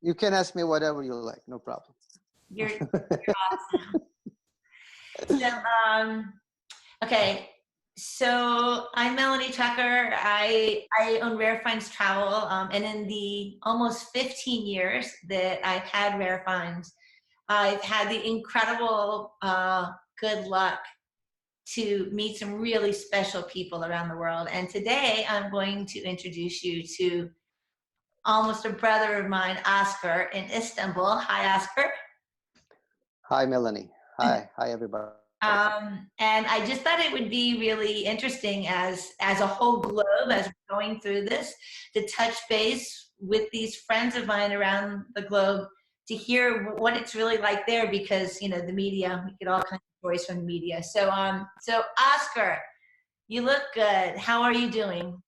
You can ask me whatever you like, no problem. You're awesome. So, okay. So I'm Melanie Tucker. I own Rare Finds Travel, and in the almost 15 years that I've had Rare Finds, I've had the incredible good luck to meet some really special people around the world. And today I'm going to introduce you to almost a brother of mine, Ozgur, in Istanbul. Hi, Ozgur. Hi, Melanie. Hi everybody. And I just thought it would be really interesting as a whole globe, as we're going through this, to touch base with these friends of mine around the globe to hear what it's really like there, because, you know, the media, we get all kinds of stories from the media. So, so Ozgur, you look good. How are you doing?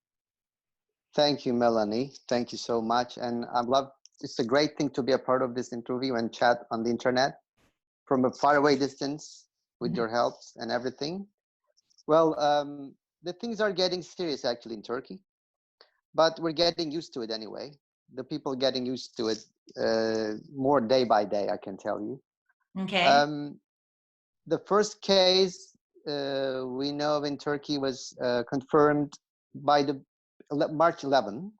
Thank you, Melanie. Thank you so much. And it's a great thing to be a part of this interview and chat on the internet from a faraway distance with your help and everything. Well, the things are getting serious actually in Turkey, but we're getting used to it anyway. The people getting used to it more day by day, I can tell you. Okay. The first case we know of in Turkey was confirmed by the March 11,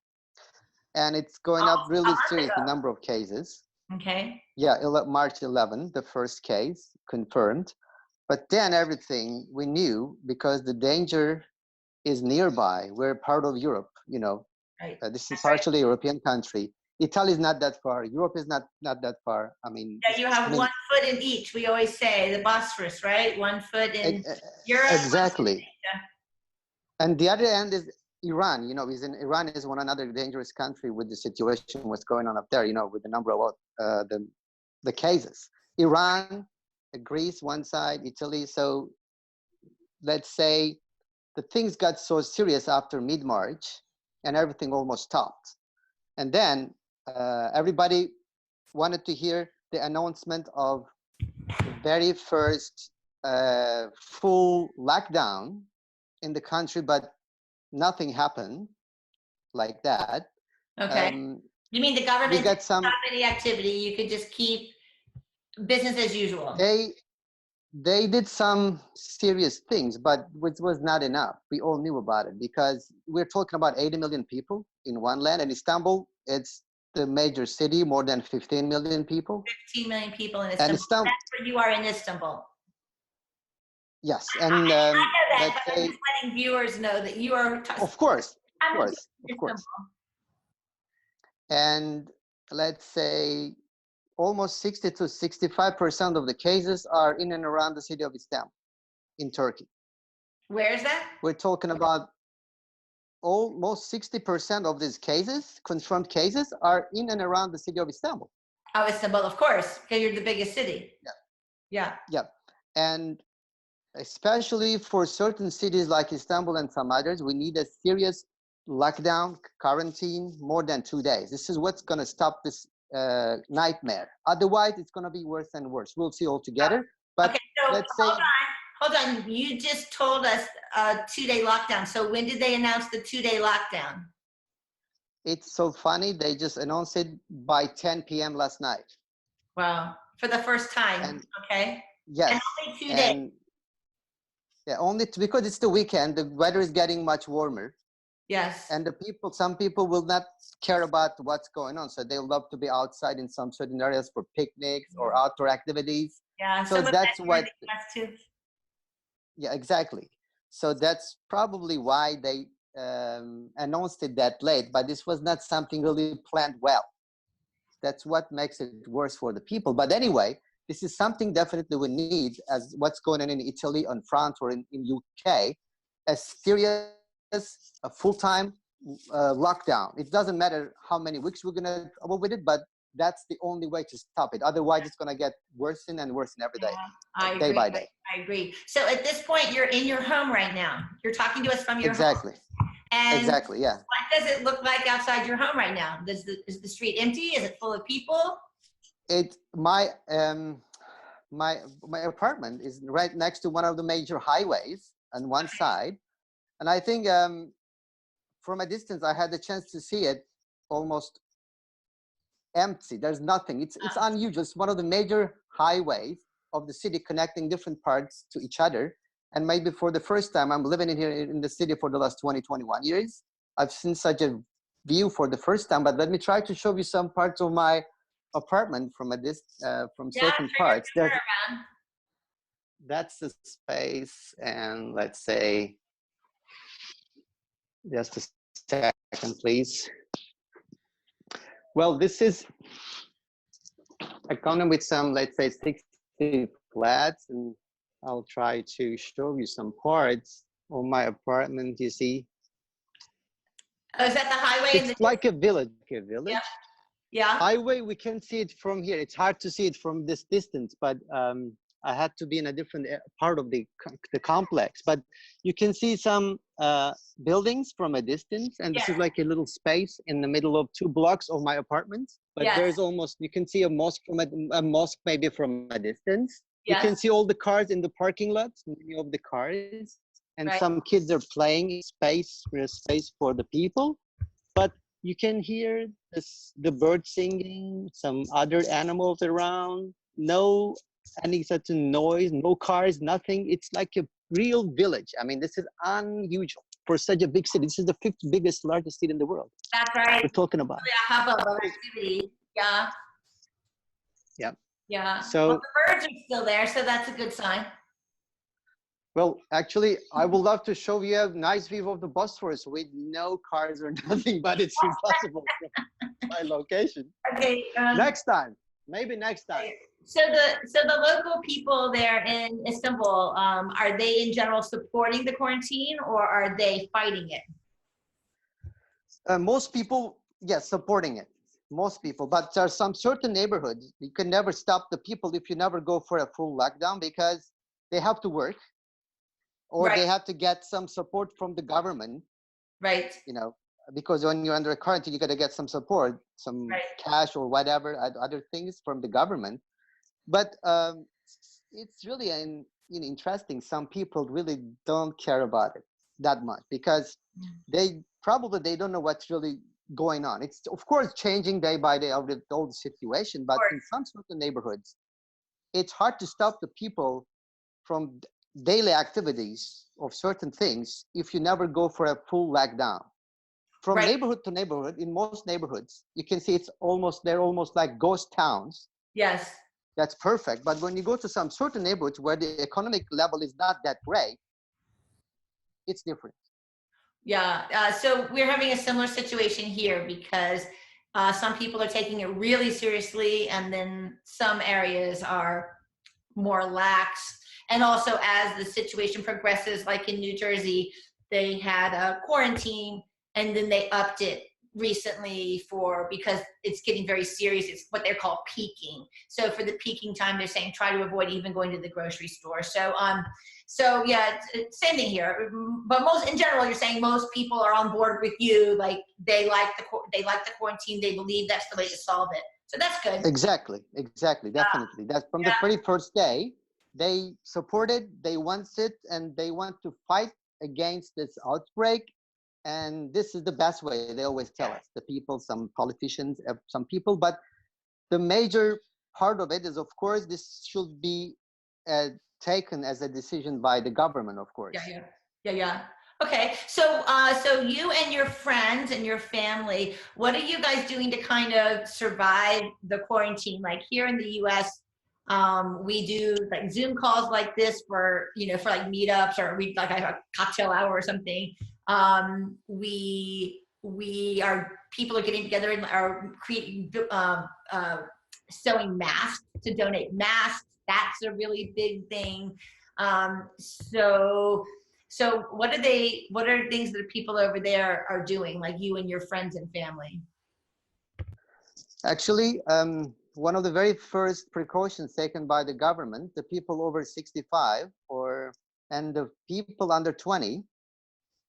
and it's going up really serious, the number of cases. Okay. Yeah, March 11, the first case confirmed. But then everything we knew, because the danger is nearby. We're part of Europe, you know. Right. This is partially a European country. Italy is not that far. Europe is not that far. I mean, yeah, you have 1 foot in each. We always say the Bosphorus, right? 1 foot in Europe. Exactly. And the other end is Iran. You know, Iran is one another dangerous country with the situation, what's going on up there. You know, with the number of the cases. Iran, Greece, one side, Italy. So let's say the things got so serious after mid-March and everything almost stopped. And then everybody wanted to hear the announcement of the very first full lockdown in the country, but nothing happened like that. Okay. You mean the government didn't stop any activity? You could just keep business as usual. They did some serious things, but which was not enough. We all knew about it because we're talking about 80 million people in one land. And Istanbul, it's the major city, more than 15 million people. 15 million people in Istanbul. That's where you are in Istanbul. Yes, and I know that, but I'm just letting viewers know that you are. Of course. And let's say almost 60 to 65% of the cases are in and around the city of Istanbul in Turkey. Where is that? We're talking about almost 60% of these cases, confirmed cases, are in and around the city of Istanbul. Oh, Istanbul, of course, because you're the biggest city. Yeah. And especially for certain cities like Istanbul and some others, we need a serious lockdown, quarantine, more than 2 days. This is what's going to stop this nightmare. Otherwise, it's going to be worse and worse. We'll see altogether. But okay, so hold on. You just told us a 2-day lockdown. So when did they announce the 2-day lockdown? It's so funny. They just announced it by 10 p.m. last night. Wow. For the first time. Okay. Yes. And only 2 days. Yeah, only because it's the weekend. The weather is getting much warmer. Yes. And some people will not care about what's going on. So they love to be outside in some certain areas for picnics or outdoor activities. Yeah. So that's what. Too. Yeah, exactly. So that's probably why they announced it that late. But this was not something really planned well. That's what makes it worse for the people. But anyway, this is something definitely we need, as what's going on in Italy, on France, or in UK, a serious, a full-time lockdown. It doesn't matter how many weeks we're going to go with it, but that's the only way to stop it. Otherwise, it's going to get worse and worse every day, day by day. I agree. So at this point, you're in your home right now. You're talking to us from your home. And exactly, yeah. What does it look like outside your home right now? Is the street empty? Is it full of people? My apartment is right next to one of the major highways on one side. And I think from a distance, I had the chance to see it almost empty. There's nothing. It's unusual. It's one of the major highways of the city connecting different parts to each other. And maybe for the first time, I'm living in here in the city for the last 21 years. I've seen such a view for the first time, but let me try to show you some parts of my apartment from certain parts. That's the space, and let's say, just a second, please. Well, this is a condom with some, let's say, 60 flats, and I'll try to show you some parts of my apartment. You see, is that the highway? It's like a village. Yeah. Highway, we can see it from here. It's hard to see it from this distance, but I had to be in a different part of the complex. But you can see some buildings from a distance, and this is like a little space in the middle of 2 blocks of my apartment. But there's almost, you can see a mosque from a mosque maybe from a distance. You can see all the cars in the parking lots, many of the cars, and some kids are playing space for the people. But you can hear the birds singing, some other animals around, no any such noise, no cars, nothing. It's like a real village. I mean, this is unusual for such a big city. This is the 5th biggest, largest city in the world. That's right. We're talking about. A hub of activity. Yeah. Yeah. Yeah. So well, the birds are still there, so that's a good sign. Well, actually, I would love to show you a nice view of the Bosphorus with no cars or nothing, but it's impossible from my location. Okay. Next time, maybe next time. So the local people there in Istanbul, are they in general supporting the quarantine, or are they fighting it? Most people, yes, supporting it. Most people, but there are some certain neighborhoods you can never stop the people if you never go for a full lockdown, because they have to work. Or they have to get some support from the government. Right. You know, because when you're under a quarantine, you got to get some support, some cash or whatever, other things from the government. But it's really interesting. Some people really don't care about it that much, because they don't know what's really going on. It's of course changing day by day of the old situation, but in some certain neighborhoods, it's hard to stop the people from daily activities of certain things if you never go for a full lockdown. From neighborhood to neighborhood, in most neighborhoods, you can see they're almost like ghost towns. Yes. That's perfect. But when you go to some certain neighborhoods where the economic level is not that great, it's different. Yeah. So we're having a similar situation here, because some people are taking it really seriously, and then some areas are more lax. And also, as the situation progresses, like in New Jersey, they had a quarantine, and then they upped it recently because it's getting very serious. It's what they're called peaking. So for the peaking time, they're saying try to avoid even going to the grocery store. So yeah, same thing here. But in general, you're saying most people are on board with you. Like they like the quarantine. They believe that's the way to solve it. So that's good. Exactly. Definitely. That's from the very first day. They support it, they want it, and they want to fight against this outbreak. And this is the best way, they always tell us, the people, some politicians, some people. But the major part of it is, of course, this should be taken as a decision by the government, of course. Yeah. Okay, so you and your friends and your family, what are you guys doing to kind of survive the quarantine? Like here in the U.S., we do like Zoom calls like this for like meetups, or we like a cocktail hour or something. People are getting together and are creating, sewing masks to donate masks. That's a really big thing. So what are things that people over there are doing, like you and your friends and family? Actually, one of the very first precautions taken by the government, the people over 65 and the people under 20,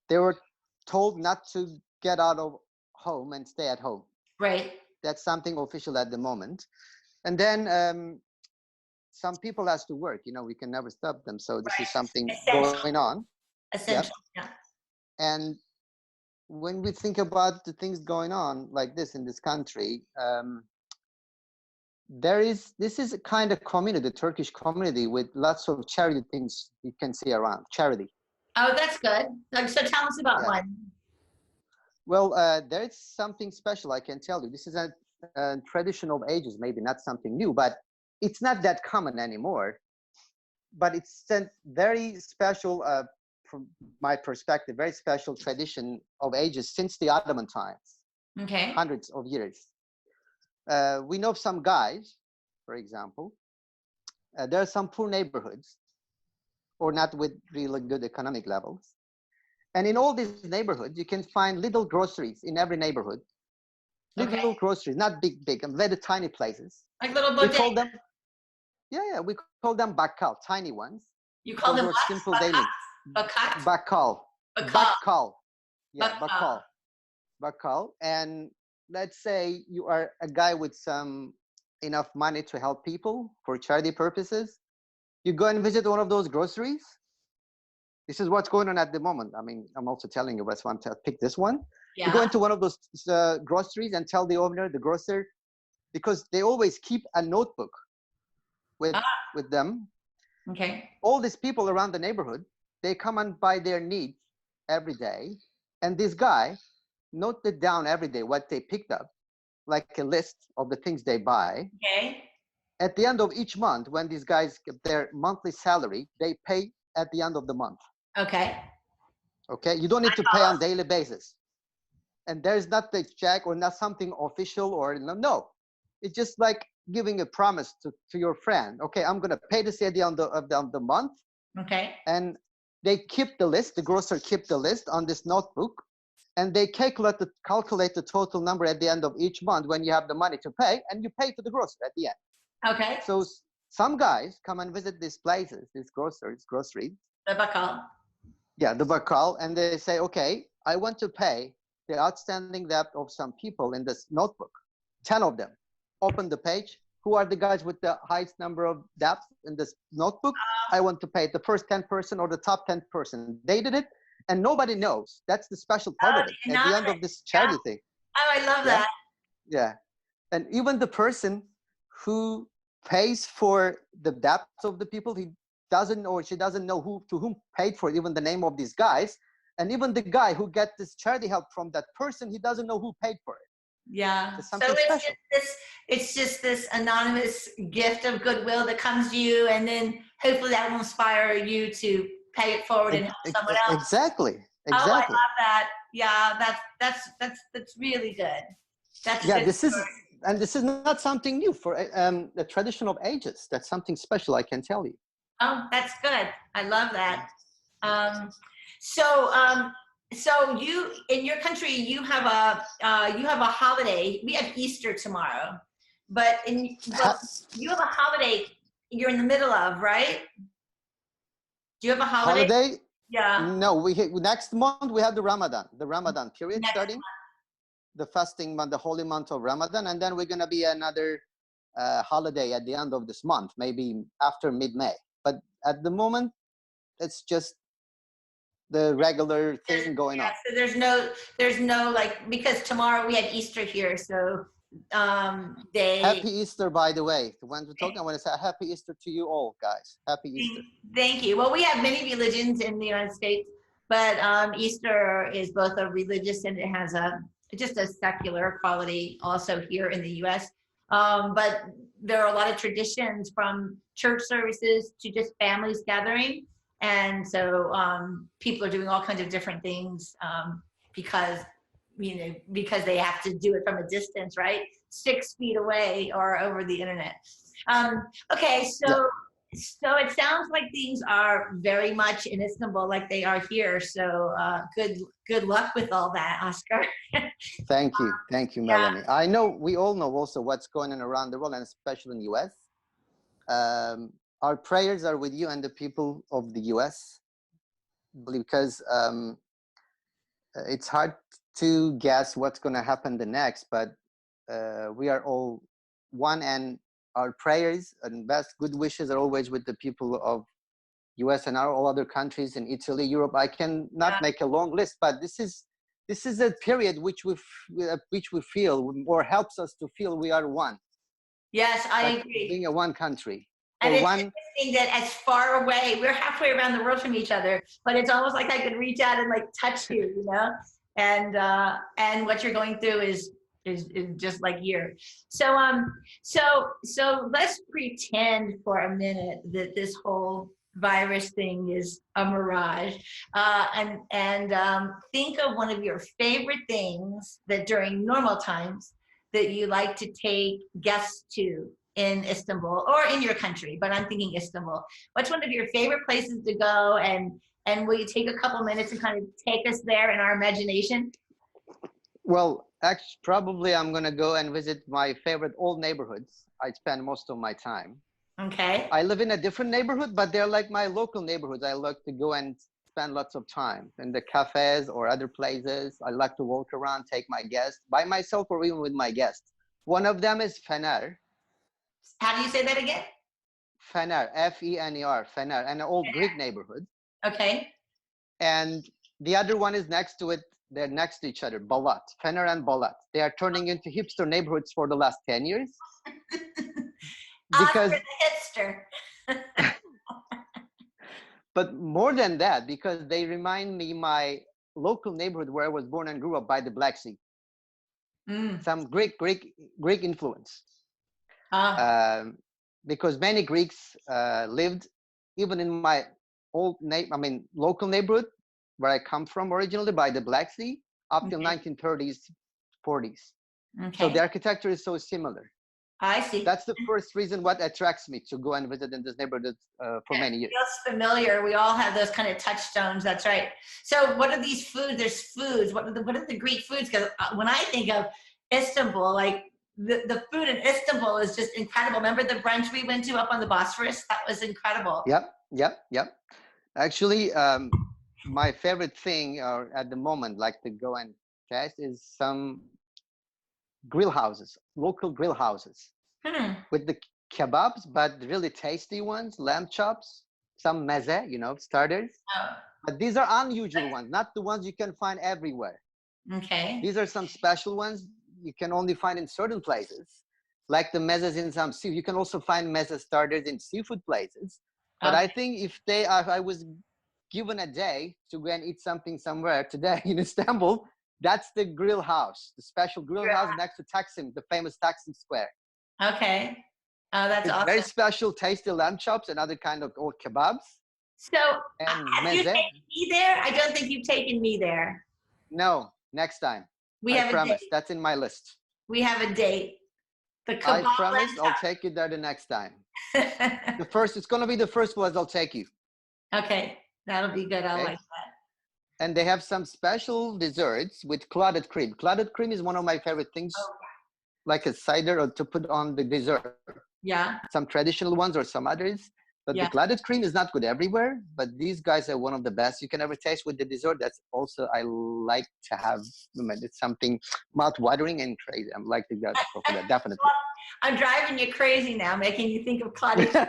they were told not to get out of home and stay at home. Right. That's something official at the moment. And then some people has to work, we can never stop them. So this is something going on. Essential. Yeah. And when we think about the things going on like this in this country, this is a kind of community, the Turkish community, with lots of charity things you can see around. Charity. Oh, that's good. So tell us about Yeah. one. Well, there's something special I can tell you. This is a tradition of ages, maybe not something new, but it's not that common anymore. But it's a very special, from my perspective, very special tradition of ages since the Ottoman times, Okay. hundreds of years. We know some guys, for example, there are some poor neighborhoods or not with really good economic levels. And in all these neighborhoods, you can find little groceries in every neighborhood. Little groceries, not big, very tiny places. Like little We call bodegas. them, we call them bakkal, tiny ones. You call Those them are what? simple daily. Bakat? Bakkal. Bakkal. Bakkal. Yeah, Bakkal. bakkal. Bakkal. And let's say you are a guy with some enough money to help people for charity purposes. You go and visit one of those groceries. This is what's going on at the moment. I mean, I'm also telling you what's one to pick this one. Yeah. You go into one of those groceries and tell the owner, the grocer, because they always keep a notebook with them. Okay. All these people around the neighborhood, they come and buy their needs every day. And this guy noted down every day what they picked up, like a list of the things they buy. Okay. At the end of each month, when these guys get their monthly salary, they pay at the end of the month. Okay. Okay, you don't need to pay on daily basis. And there's not the check or not something official or no. It's just like giving a promise to your friend. Okay, I'm gonna pay this at the end of the month. Okay. And they keep the list, the grocer keep the list on this notebook, and they calculate the total number at the end of each month when you have the money to pay, and you pay to the grocer at the end. Okay. So some guys come and visit these places, these groceries. The bakkal. Yeah, the bakkal, and they say, okay, I want to pay the outstanding debt of some people in this notebook, 10 of them. Open the page. Who are the guys with the highest number of debts in this notebook? I want to pay the first 10% or the top 10%. They did it, and nobody knows. That's the special part of it. At the end of this charity thing. Oh, I love that. Yeah. And even the person who pays for the debts of the people, he doesn't or she doesn't know to whom paid for it, even the name of these guys. And even the guy who gets this charity help from that person, he doesn't know who paid for it. Yeah. It's So special. it's just this anonymous gift of goodwill that comes to you, and then hopefully that will inspire you to pay it forward and help someone else. Exactly. Oh, I love that. Yeah, that's really good. That's this is not something new for the tradition of ages. That's something special, I can tell you. Oh, that's good. I love that. So you, in your country, you have a holiday. We have Easter tomorrow, but you have a holiday you're in the middle of, right? Do you have a holiday? Yeah. No, next month we have the Ramadan period starting. The fasting month, the holy month of Ramadan, and then we're gonna be another holiday at the end of this month, maybe after mid-May. But at the moment, it's just the regular thing going on. So there's no like, because tomorrow we have Easter here, so Happy Easter, by the way. When we're talking, I want to say Happy Easter to you all, guys. Happy Easter. Thank you. Well, we have many religions in the United States, but Easter is both a religious and it has just a secular quality also here in the U.S. But there are a lot of traditions, from church services to just families gathering. And so people are doing all kinds of different things because they have to do it from a distance, right? 6 feet away or over the internet. Okay, so it sounds like things are very much in Istanbul like they are here. So good luck with all that, Ozgur. Thank you, Melanie. I know we all know also what's going on around the world, and especially in the U.S. Our prayers are with you and the people of the U.S. because it's hard to guess what's going to happen the next, but we are all one, and our prayers and best good wishes are always with the people of U.S. and all other countries in Italy, Europe. I cannot make a long list, but this is a period which we feel or helps us to feel we are one. Yes, I like agree. being a one country And or it's one. interesting that as far away, we're halfway around the world from each other, but it's almost like I could reach out and like touch you, you know? And what you're going through is just like here. So let's pretend for a minute that this whole virus thing is a mirage, and think of one of your favorite things that during normal times that you like to take guests to in Istanbul or in your country, but I'm thinking Istanbul. What's one of your favorite places to go, and will you take a couple minutes and kind of take us there in our imagination? Well, actually, probably I'm gonna go and visit my favorite old neighborhoods. I spend most of my time. Okay. I live in a different neighborhood, but they're like my local neighborhoods. I like to go and spend lots of time in the cafes or other places. I like to walk around, take my guests by myself or even with my guests. One of them is Fener. How do you say that again? Fener, Fener, Fener, an old Greek neighborhood. Okay. And the other one is next to it. They're next to each other, Balat, Fener and Balat. They are turning into hipster neighborhoods for the last 10 years. Oscar Because, the hipster. but more than that, because they remind me my local neighborhood where I was born and grew up by the Black Sea. Some Greek influence. Because many Greeks lived even in my local neighborhood where I come from originally by the Black Sea up till 1930s, 40s. Okay. So the architecture is so similar. I see. That's the first reason what attracts me to go and visit in this neighborhood for many years. It feels familiar. We all have those kind of touchstones. That's right. So what are these foods? There's foods. What are the Greek foods? Because when I think of Istanbul, like the food in Istanbul is just incredible. Remember the brunch we went to up on the Bosphorus? That was incredible. Yep. Actually, my favorite thing at the moment, like to go and test, is some grill houses, local grill houses with the kebabs, but really tasty ones, lamb chops, some meze, starters. Oh. But these are unusual ones, not the ones you can find everywhere. Okay. These are some special ones you can only find in certain places, like the mezes in some seafood. You can also find meze starters in seafood places. But I think if I was given a day to go and eat something somewhere today in Istanbul, that's the grill house, the special grill house next to Taksim, the famous Taksim Square. Okay. Oh, that's awesome. Very special, tasty lamb chops and other kind of old kebabs. So, and have you taken me there? I don't think you've taken me there. No, next time. I promise. That's in my list. We have a date. I promise I'll take you there the next time. It's going to be the first place I'll take you. Okay, that'll be good. I like that. And they have some special desserts with clotted cream. Clotted cream is one of my favorite things, like a cider or to put on the dessert. Yeah. Some traditional ones or some others. But the clotted cream is not good everywhere. But these guys are one of the best you can ever taste with the dessert. That's also, I like to have, it's something mouth-watering and crazy. I like to go for that, definitely. Well, I'm driving you crazy now, making you think of clotted cream.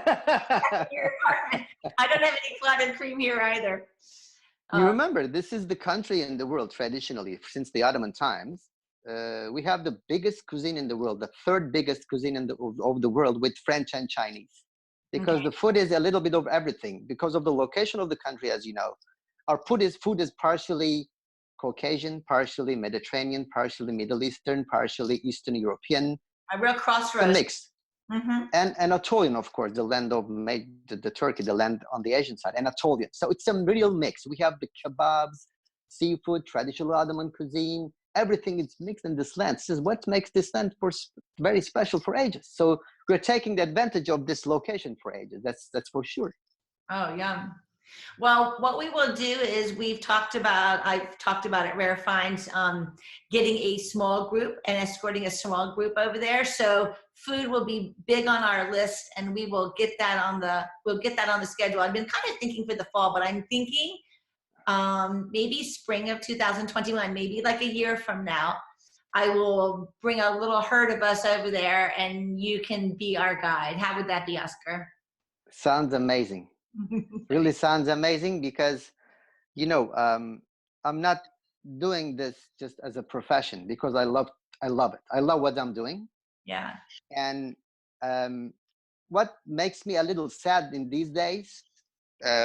Your apartment. I don't have any clotted cream here either. You remember, this is the country in the world traditionally, since the Ottoman times. We have the biggest cuisine in the world, the third biggest cuisine of the world, with French and Chinese. Because the food is a little bit of everything. Because of the location of the country, as you know, our food is partially Caucasian, partially Mediterranean, partially Middle Eastern, partially Eastern European. A real crossroads. A mix. And Anatolian, of course, the land of the Turkey, the land on the Asian side, Anatolian. So it's a real mix. We have the kebabs, seafood, traditional Ottoman cuisine, everything is mixed in this land. This is what makes this land very special for ages. So we're taking the advantage of this location for ages. That's for sure. Oh, yum. Well, what we will do is I've talked about at Rare Finds, getting a small group and escorting a small group over there. So food will be big on our list, and we will get that on the schedule. I've been kind of thinking for the fall, but I'm thinking maybe spring of 2021, maybe like a year from now. I will bring a little herd of us over there, and you can be our guide. How would that be, Oscar? Sounds amazing. Really sounds amazing because, I'm not doing this just as a profession because I love it. I love what I'm doing. Yeah. And what makes me a little sad in these days,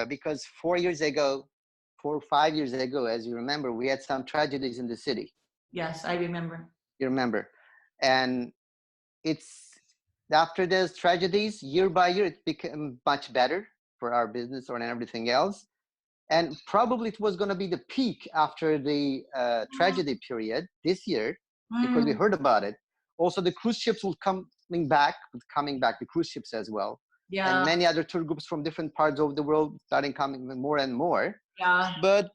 because 4 years ago, 4 or 5 years ago, as you remember, we had some tragedies in the city. Yes, I remember. You remember, and it's after those tragedies, year by year, it became much better for our business and everything else. And probably it was going to be the peak after the tragedy period this year, because we heard about it. Also, the cruise ships will coming back, the cruise ships as well, and Yeah. many other tour groups from different parts of the world starting coming more and more. Yeah. But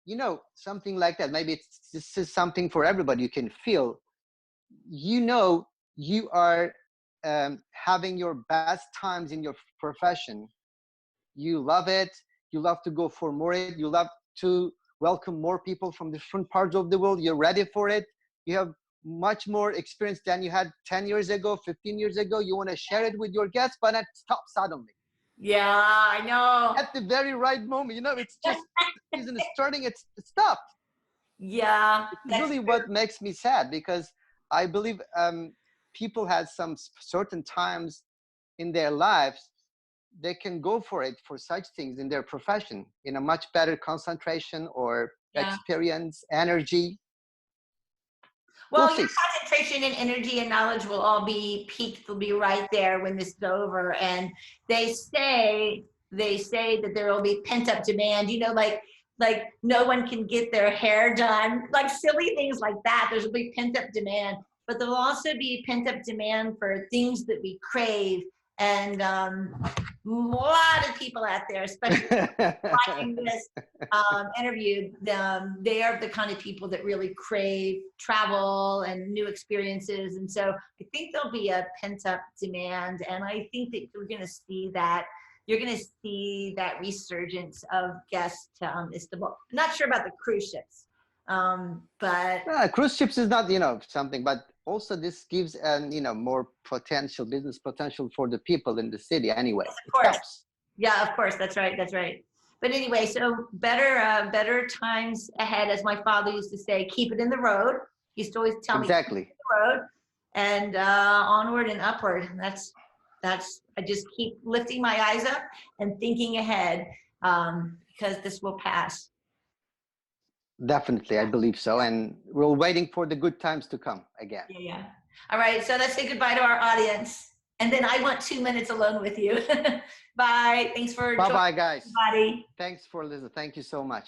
you know, something like that. Maybe this is something for everybody. You can feel, you know, you are having your best times in your profession. You love it. You love to go for more. You love to welcome more people from different parts of the world. You're ready for it. You have much more experience than you had 10 years ago, 15 years ago. You want to share it with your guests, but it stops suddenly. Yeah, I know. At the very right moment, you know, it's just isn't starting, it stopped. Yeah. It's really true. What makes me sad, because I believe people have some certain times in their lives they can go for it, for such things in their profession, in a much better concentration or experience, energy. Well, your concentration and energy and knowledge will all be peaked. They'll be right there when this is over. And they say that there will be pent up demand, you know, like no one can get their hair done, like silly things like that. There's will be pent up demand, but there will also be pent up demand for things that we crave. And a lot of people out there, especially watching this interview, they are the kind of people that really crave travel and new experiences. And so I think there'll be a pent up demand. And I think that you're going to see that. You're going to see that resurgence of guests to Istanbul. I'm not sure about the cruise ships, but cruise ships is not, you know, something, but also this gives you know, more potential, business potential for the people in the city anyway. Yes, of course. It helps. Yeah, of course. That's right. That's right. But anyway, so better times ahead, as my father used to say, keep it in the road. He used to always tell me, keep it in the road, and onward and upward. And that's I just keep lifting my eyes up and thinking ahead, because this will pass. Definitely, I believe so. And we're waiting for the good times to come again. Yeah. All right, so let's say goodbye to our audience. And then I want 2 minutes alone with you. Bye. Thanks for Bye-bye, guys. Everybody. Thanks for listening. Thank you so much.